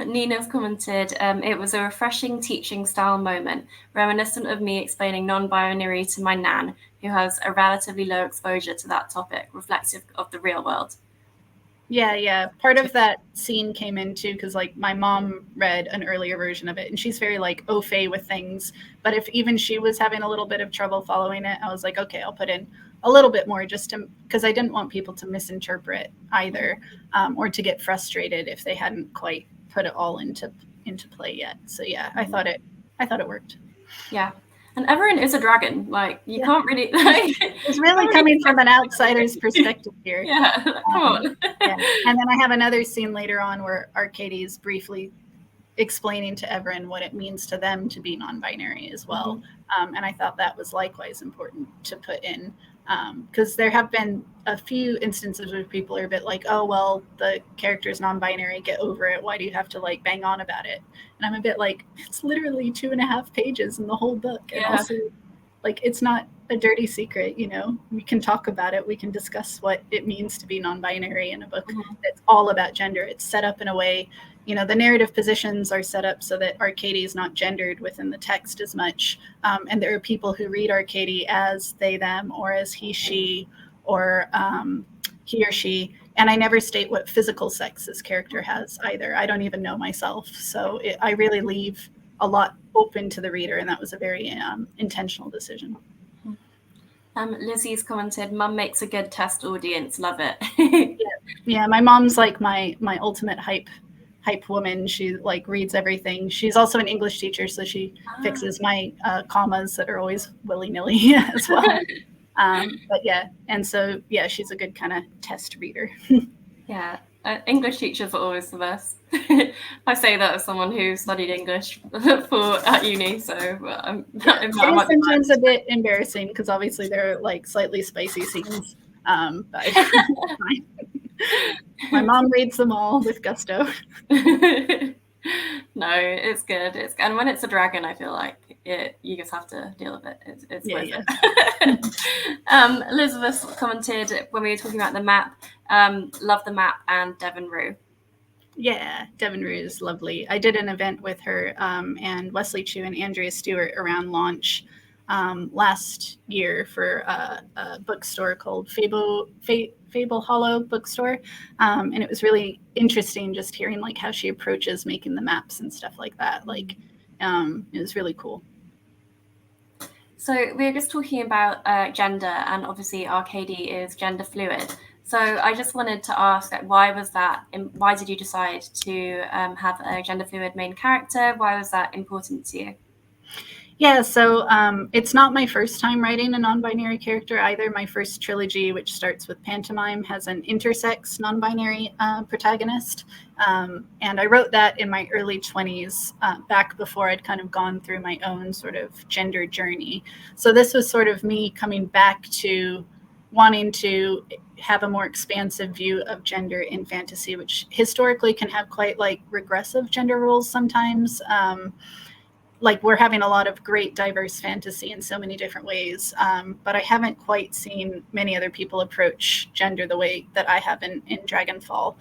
Nina's commented, it was a refreshing teaching style moment, reminiscent of me explaining non-binary to my nan, who has a relatively low exposure to that topic, reflective of the real world. Yeah. Part of that scene came in too, because like my mom read an earlier version of it, and she's very like au fait with things. But if even she was having a little bit of trouble following it, I was like, okay, I'll put in a little bit more, just because I didn't want people to misinterpret either, or to get frustrated if they hadn't quite put it all into play yet. So I thought it worked. Yeah. And Everin is a dragon. Like, you can't really... Like, it's really coming from an outsider's perspective here. Yeah, come on. Yeah. And then I have another scene later on where Arcady is briefly explaining to Everin what it means to them to be non-binary as well. And I thought that was likewise important to put in, because there have been a few instances where people are a bit like, oh, well, the character's non-binary, get over it. Why do you have to like bang on about it? And I'm a bit like, it's literally 2.5 pages in the whole book. And also, like, it's not a dirty secret, we can talk about it. We can discuss what it means to be non-binary in a book that's all about gender. It's set up in a way the narrative positions are set up so that Arcady is not gendered within the text as much. And there are people who read Arcady as they, them, or as he, she, or he or she. And I never state what physical sex this character has either. I don't even know myself. So I really leave a lot open to the reader, and that was a very intentional decision. Lizzie's commented, "Mum makes a good test audience. Love it." Yeah, my mom's like my ultimate hype woman. She like reads everything. She's also an English teacher, so she fixes my commas that are always willy-nilly as well. But yeah, and so yeah, she's a good kind of test reader. Yeah, English teachers are always the best. I say that as someone who studied English at uni, so it is sometimes a bit embarrassing because obviously there are like slightly spicy scenes. But my mom reads them all with gusto. No, it's good. And when it's a dragon, I feel like you just have to deal with it. It's worth it. Elizabeth commented when we were talking about the map, love the map and Devon Rue. Yeah, Devon Rue is lovely. I did an event with her and Wesley Chu and Andrea Stewart around launch last year for a bookstore called Fable Hollow Bookstore, and it was really interesting just hearing like how she approaches making the maps and stuff like that. Like, it was really cool. So we were just talking about gender, and obviously Arcady is gender fluid. So I just wanted to ask, why was that? Why did you decide to have a gender fluid main character? Why was that important to you? Yeah, so it's not my first time writing a non-binary character either. My first trilogy, which starts with Pantomime, has an intersex non-binary protagonist. And I wrote that in my early 20s, back before I'd kind of gone through my own sort of gender journey. So this was sort of me coming back to wanting to have a more expansive view of gender in fantasy, which historically can have quite like regressive gender roles sometimes. Like we're having a lot of great diverse fantasy in so many different ways, but I haven't quite seen many other people approach gender the way that I have in Dragonfall.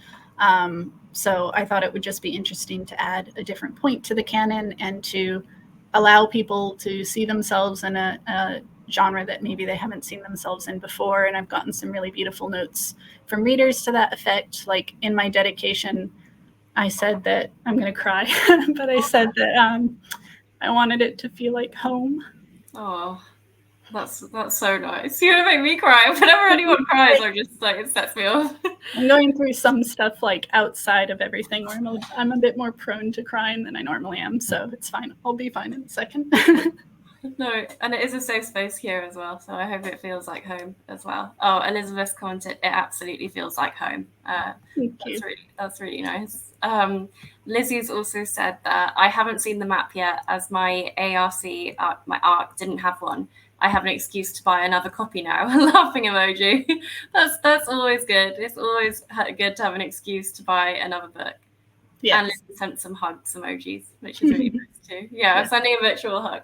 So I thought it would just be interesting to add a different point to the canon and to allow people to see themselves in a genre that maybe they haven't seen themselves in before. And I've gotten some really beautiful notes from readers to that effect. Like in my dedication, I said that I'm going to cry, but I said that I wanted it to feel like home. Oh, that's so nice. You're gonna make me cry. Whenever anyone cries, I'm just like, it sets me off. I'm going through some stuff like outside of everything where I'm a bit more prone to crying than I normally am, so it's fine. I'll be fine in a second. No, and it is a safe space here as well, so I hope it feels like home as well. Oh, Elizabeth commented, it absolutely feels like home. That's really nice. Lizzie's also said that I haven't seen the map yet, as my my ARC didn't have one. I have an excuse to buy another copy now. Laughing emoji. That's always good. It's always good to have an excuse to buy another book. Yes. And Lizzie sent some hugs emojis, which is really nice too. Yeah, I'm sending a virtual hug.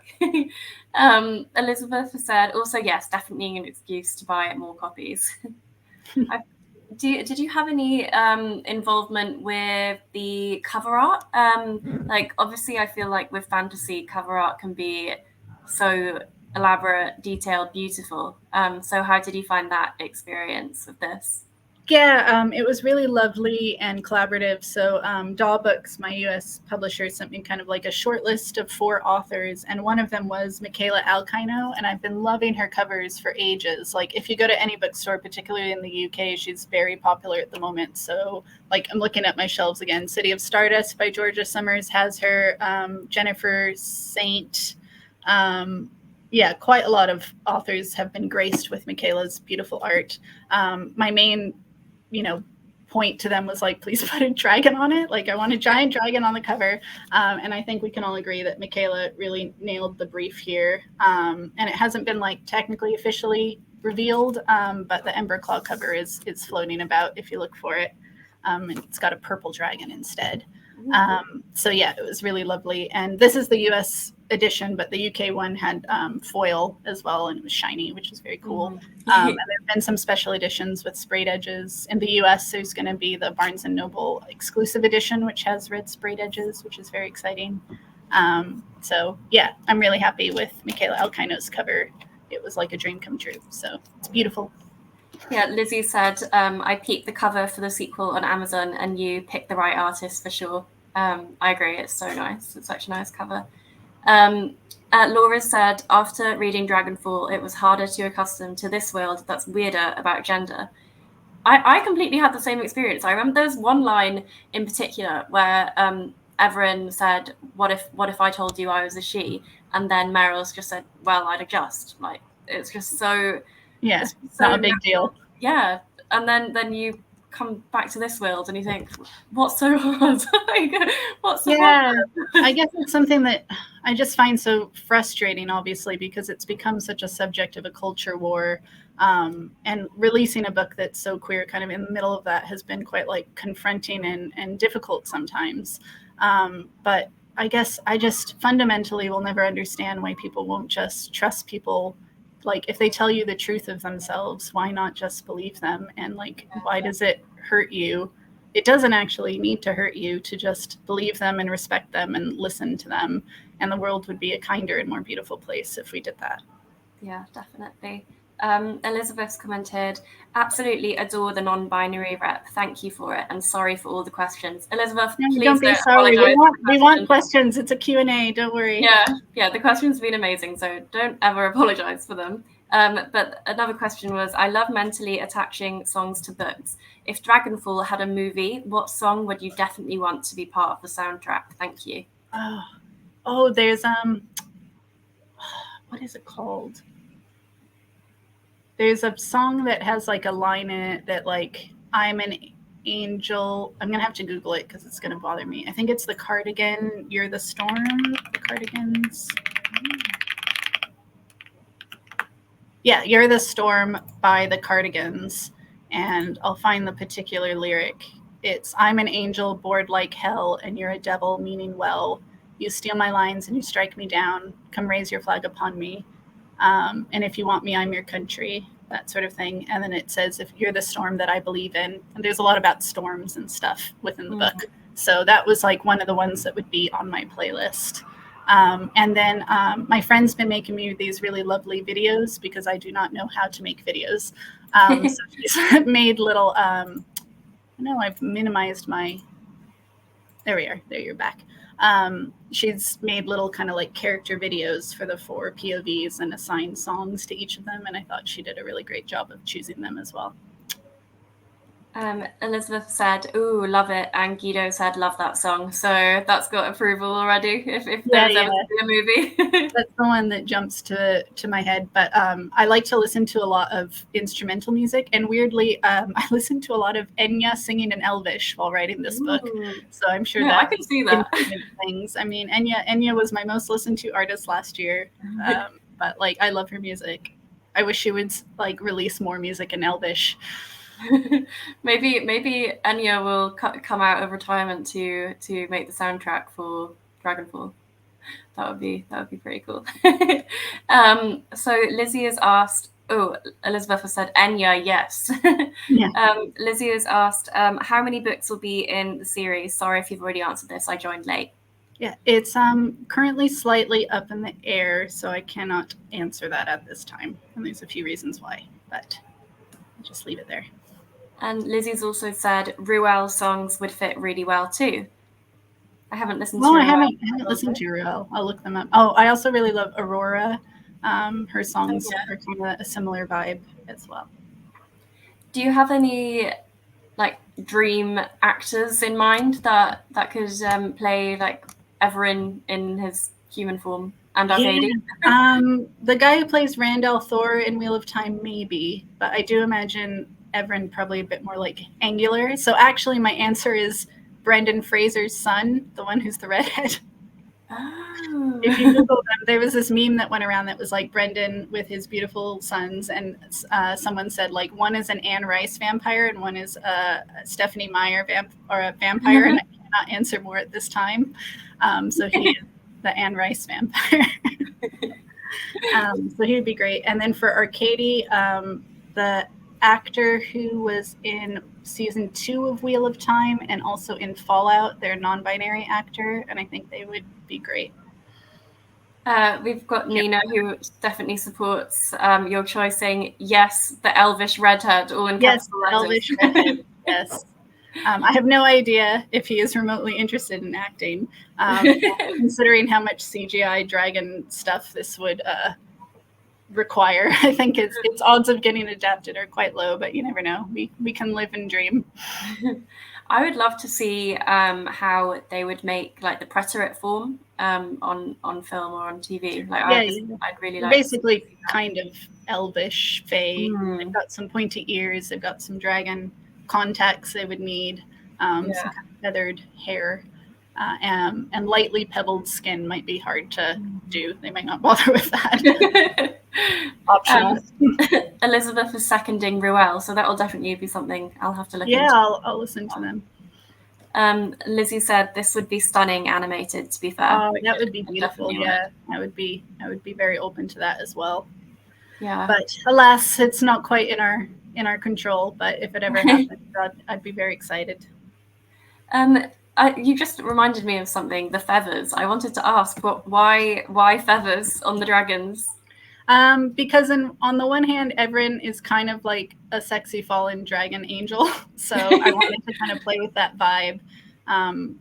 Elizabeth said, also, yes, definitely an excuse to buy more copies. Did you have any involvement with the cover art? Like, obviously, I feel like with fantasy, cover art can be so elaborate, detailed, beautiful. So how did you find that experience of this? Yeah, it was really lovely and collaborative. So Daw Books, my US publisher, sent me kind of like a short list of 4 authors, and one of them was Michaela Alcaino, and I've been loving her covers for ages. Like if you go to any bookstore, particularly in the UK, she's very popular at the moment. So like I'm looking at my shelves again. City of Stardust by Georgia Summers has her, Jennifer Saint. Yeah, quite a lot of authors have been graced with Michaela's beautiful art. My main point to them was like, please put a dragon on it. Like I want a giant dragon on the cover. And I think we can all agree that Michaela really nailed the brief here. And it hasn't been like technically officially revealed, but the Ember Claw cover is floating about if you look for it. And it's got a purple dragon instead. So yeah, it was really lovely. And this is the US edition, but the UK one had foil as well, and it was shiny, which was very cool. And there have been some special editions with sprayed edges. In the US, there's going to be the Barnes & Noble exclusive edition, which has red sprayed edges, which is very exciting. So yeah, I'm really happy with Michaela Alcaino's cover. It was like a dream come true. So it's beautiful. Yeah, Lizzie said, I peeped the cover for the sequel on Amazon and you picked the right artist for sure. I agree. It's so nice. It's such a nice cover. Laura said, after reading Dragonfall, it was harder to accustom to this world that's weirder about gender. I completely had the same experience. I remember there's one line in particular where Everin said, what if I told you I was a she? And then Meryl's just said, well, I'd adjust. Like, it's just so... Yeah, it's not a big deal. Yeah, and then you come back to this world and you think, what's so hard? What's so hard? I guess it's something that I just find so frustrating, obviously, because it's become such a subject of a culture war. And releasing a book that's so queer kind of in the middle of that has been quite like confronting and difficult sometimes. But I guess I just fundamentally will never understand why people won't just trust people. Like, if they tell you the truth of themselves, why not just believe them? And like, why does it hurt you? It doesn't actually need to hurt you to just believe them and respect them and listen to them. And the world would be a kinder and more beautiful place if we did that. Yeah, definitely. Elizabeth's commented, absolutely adore the non-binary rep. Thank you for it, and sorry for all the questions. Elizabeth, please don't be sorry. We want questions. It's a Q&A. Don't worry. Yeah, the questions have been amazing, so don't ever apologize for them. But another question was, I love mentally attaching songs to books. If Dragonfall had a movie, what song would you definitely want to be part of the soundtrack? Thank you. Oh, there's what is it called? There's a song that has like a line in it that like, I'm an angel. I'm going to have to Google it because it's going to bother me. I think it's the Cardigan, You're the Storm, the Cardigans. Yeah, You're the Storm by the Cardigans. And I'll find the particular lyric. It's, I'm an angel bored like hell and you're a devil meaning well. You steal my lines and you strike me down. Come raise your flag upon me. And if you want me, I'm your country, that sort of thing. And then it says, if you're the storm that I believe in. And there's a lot about storms and stuff within the book. So that was like one of the ones that would be on my playlist. And then my friend's been making me these really lovely videos because I do not know how to make videos. So she's made little, I've minimized my, there we are, there you're back. She's made little kind of like character videos for the 4 POVs and assigned songs to each of them. And I thought she did a really great job of choosing them as well. Elizabeth said, ooh, love it. And Guido said, love that song. So that's got approval already if there's ever to be a movie. That's the one that jumps to my head. But I like to listen to a lot of instrumental music. And weirdly, I listened to a lot of Enya singing in Elvish while writing this book. So I'm sure that I can see that. Things. I mean, Enya was my most listened to artist last year. But like, I love her music. I wish she would like release more music in Elvish. maybe Enya will come out of retirement to make the soundtrack for Dragonfall. That would be pretty cool. So Lizzie has asked. Oh, Elizabeth has said Enya, yes. Lizzie has asked, how many books will be in the series? Sorry if you've already answered this. I joined late. Yeah, it's currently slightly up in the air, so I cannot answer that at this time. And there's a few reasons why, but I'll just leave it there. And Lizzie's also said Ruel songs would fit really well too. I haven't listened to Ruel. I haven't listened to Ruel. I'll look them up. Oh, I also really love Aurora. Her songs are kind of a similar vibe as well. Do you have any like dream actors in mind that could play like Everin in his human form and Arcady? The guy who plays Randall Thor in Wheel of Time, maybe, but I do imagine Everin probably a bit more like angular. So actually my answer is Brendan Fraser's son, the one who's the redhead. Oh. If you Google them, there was this meme that went around that was like Brendan with his beautiful sons, and someone said like one is an Anne Rice vampire and one is a Stephanie Meyer vampire, and I cannot answer more at this time. So he is the Anne Rice vampire. So he would be great. And then for Arcady, the actor who was in season 2 of Wheel of Time and also in Fallout, they're a non-binary actor, and I think they would be great. We've got Nina, who definitely supports your choice, saying yes, the elvish redhead, all in Yes, capital letters. elvish redhead. Yes. I have no idea if he is remotely interested in acting, considering how much CGI dragon stuff this would require. I think its odds of getting adapted are quite low, but you never know. We can live and dream. I would love to see how they would make like the preterite form on film or on TV. Like, I'd really like. Basically, kind of elvish, fey. They've got some pointy ears. They've got some dragon contacts they would need. Some kind of feathered hair. And lightly pebbled skin might be hard to do. They might not bother with that. Optional. Elizabeth is seconding Ruel, so that will definitely be something I'll have to look into. Yeah, I'll listen to them. Lizzie said this would be stunning animated, to be fair. Oh, that would be beautiful. Yeah, I would be very open to that as well. Yeah. But alas, it's not quite in our control. But if it ever happens, I'd be very excited. You just reminded me of something. The feathers. I wanted to ask, why feathers on the dragons? Because on the one hand, Everin is kind of like a sexy fallen dragon angel, so I wanted to kind of play with that vibe.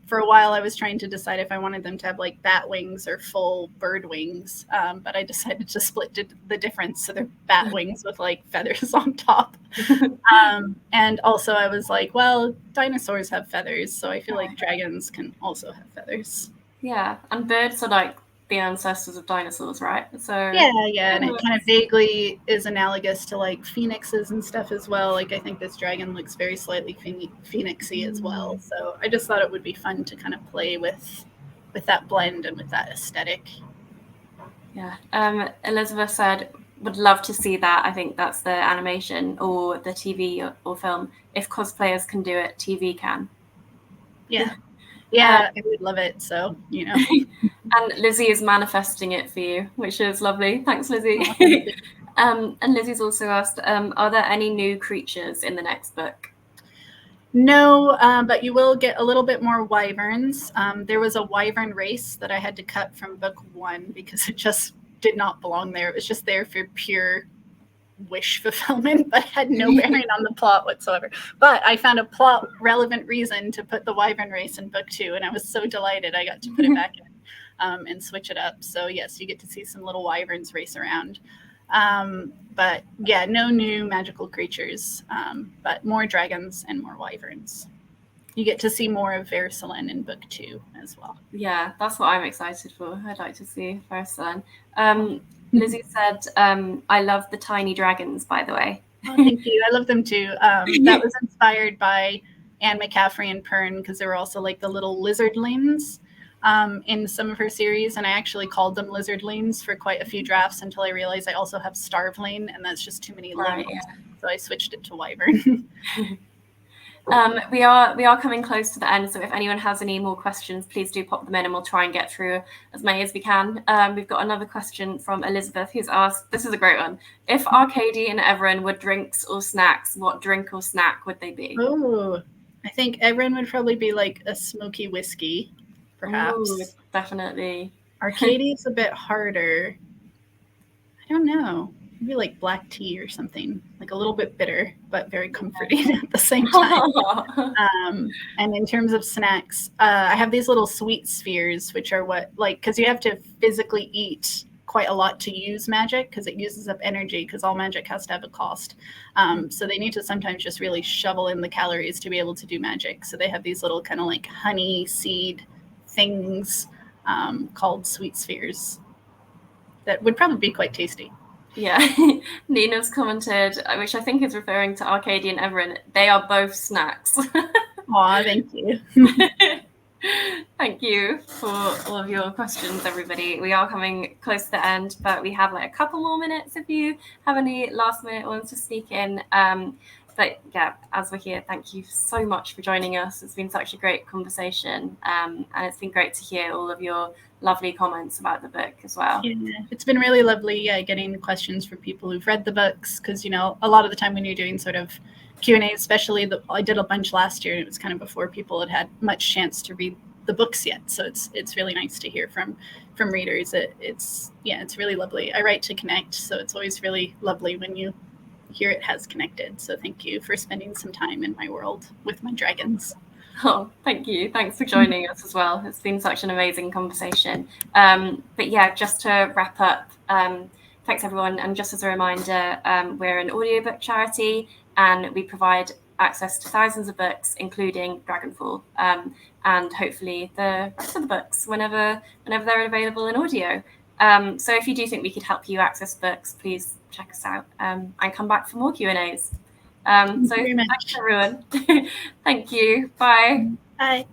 For a while, I was trying to decide if I wanted them to have like bat wings or full bird wings, but I decided to split the difference, so they're bat wings with like feathers on top. And also, I was like, well, dinosaurs have feathers, so I feel like dragons can also have feathers. Yeah, and birds are like the ancestors of dinosaurs, right? So yeah, and it kind of vaguely is analogous to like phoenixes and stuff as well. Like I think this dragon looks very slightly phoenixy as well. So I just thought it would be fun to kind of play with that blend and with that aesthetic. Yeah. Elizabeth said would love to see that. I think that's the animation or the TV or film. If cosplayers can do it, TV can. Yeah, I would love it. So, you know. And Lizzie is manifesting it for you, which is lovely. Thanks, Lizzie. And Lizzie's also asked, are there any new creatures in the next book? No, but you will get a little bit more wyverns. There was a wyvern race that I had to cut from book 1 because it just did not belong there. It was just there for pure wish fulfillment, but had no bearing on the plot whatsoever. But I found a plot relevant reason to put the wyvern race in book 2, and I was so delighted I got to put it back in and switch it up. So yes, you get to see some little wyverns race around. But yeah, no new magical creatures, but more dragons and more wyverns. You get to see more of Vercelin in book 2 as well. Yeah, that's what I'm excited for. I'd like to see Vercelin. Lizzie said, I love the tiny dragons, by the way. Oh, thank you. I love them too. That was inspired by Anne McCaffrey and Pern, because there were also like the little lizardlings in some of her series, and I actually called them lizardlings for quite a few drafts until I realized I also have starveling, and that's just too many lines. So I switched it to wyvern. We are coming close to the end, so if anyone has any more questions, please do pop them in and we'll try and get through as many as we can. We've got another question from Elizabeth, who's asked, this is a great one, if Arcady and Everin were drinks or snacks, what drink or snack would they be? Oh, I think Everin would probably be like a smoky whiskey, perhaps. Ooh, definitely. Arcady's a bit harder. I don't know. Maybe like black tea or something, like a little bit bitter, but very comforting at the same time. And in terms of snacks, I have these little sweet spheres, which are because you have to physically eat quite a lot to use magic, because it uses up energy, because all magic has to have a cost. So they need to sometimes just really shovel in the calories to be able to do magic. So they have these little kind of like honey seed things called sweet spheres that would probably be quite tasty. Yeah, Nina's commented, which I think is referring to Arcady and Everin, they are both snacks. Aw, thank you. Thank you for all of your questions, everybody. We are coming close to the end, but we have like a couple more minutes if you have any last minute ones to sneak in. But But yeah, as we're here, thank you so much for joining us. It's been such a great conversation, and it's been great to hear all of your lovely comments about the book as well. Yeah, it's been really lovely getting questions from people who've read the books, because a lot of the time when you're doing sort of Q&A, especially I did a bunch last year, and it was kind of before people had much chance to read the books yet. So it's really nice to hear from readers. It's really lovely. I write to connect, so it's always really lovely when you hear it has connected. So thank you for spending some time in my world with my dragons. Oh, thank you. Thanks for joining us as well. It's been such an amazing conversation. But yeah, just to wrap up, thanks everyone. And just as a reminder, we're an audiobook charity, and we provide access to thousands of books, including Dragonfall, and hopefully the rest of the books whenever they're available in audio. So if you do think we could help you access books, please check us out, and come back for more Q&As. So thanks everyone. Thank you. Bye. Bye.